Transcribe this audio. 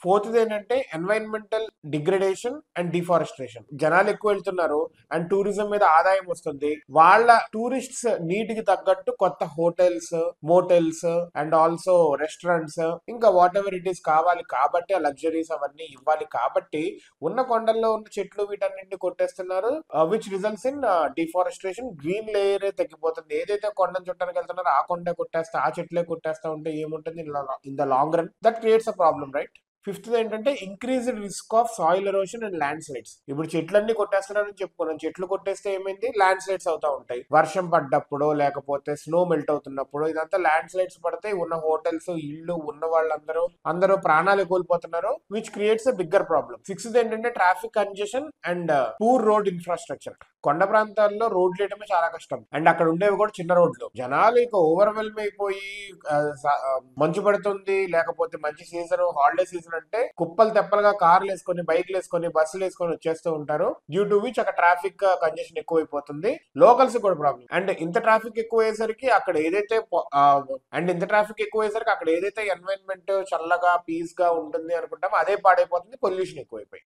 Fourth ఏంటంటే environmental degradation and deforestation. జనాలు ఎక్కువ వెళ్తున్నారు అండ్ టూరిజం మీద ఆదాయం వస్తుంది. వాళ్ళ టూరిస్ట్స్ నీటికి తగ్గట్టు కొత్త hotels, mortals and also restaurants ఇంకా వాట్ ఎవర్ ఇట్ ఈస్ కావాలి కాబట్టి ఆ లగ్జరీస్ అవన్నీ ఇవ్వాలి కాబట్టి ఉన్న కొండల్లో ఉన్న చెట్లు వీటన్నింటిని కొట్టేస్తున్నారు. Which results in deforestation. Green layer తగ్గిపోతుంది. ఏదైతే కొండను చుట్టానికి వెళ్తున్నారో ఆ కొండ కొట్టేస్తా, ఆ చెట్లే కొట్టేస్తా ఉంటే ఏముంటుంది in the long run? That creates a problem, right? Fifth ఏంటంటే increased risk of soil erosion and landslides. ఇప్పుడు చెట్లన్నీ కొట్టేస్తున్నారని చెప్పుకున్నాం. చెట్లు కొట్టేస్తే ఏమైంది? ల్యాండ్ స్లైడ్స్ అవుతా ఉంటాయి. వర్షం పడ్డప్పుడు లేకపోతే స్నో మెల్ట్ అవుతున్నప్పుడు ఇదంతా ల్యాండ్ స్లైడ్స్ పడితే ఉన్న హోటల్స్, ఇల్లు ఉన్న వాళ్ళందరూ ప్రాణాలు కోల్పోతున్నారు. Which creates a bigger problem. Sixth ఏంటంటే traffic congestion and poor road infrastructure. కొండ ప్రాంతాల్లో రోడ్లు వేయడమే చాలా కష్టం అండ్ అక్కడ ఉండేవి కూడా చిన్న రోడ్లు. జనాలు ఇక ఓవర్వెల్మ్ అయిపోయి మంచు పడుతుంది లేకపోతే మంచి సీజన్, హాలిడే సీజన్ అంటే కుప్పలు తెప్పలుగా కార్లు వేసుకొని, బైక్లు వేసుకొని, బస్సులు వేసుకొని వచ్చేస్తూ ఉంటారు. డ్యూ టు విచ్ అక్కడ ట్రాఫిక్ కంజెషన్ ఎక్కువైపోతుంది. లోకల్స్ కూడా ప్రాబ్లం. అండ్ ఇంత ట్రాఫిక్ ఎక్కువ అయ్యేసరికి అక్కడ ఏదైతే ఎన్వైరన్మెంట్ చల్లగా పీస్ గా ఉంటుంది అనుకుంటామో అదే పాడైపోతుంది. పొల్యూషన్ ఎక్కువైపోయి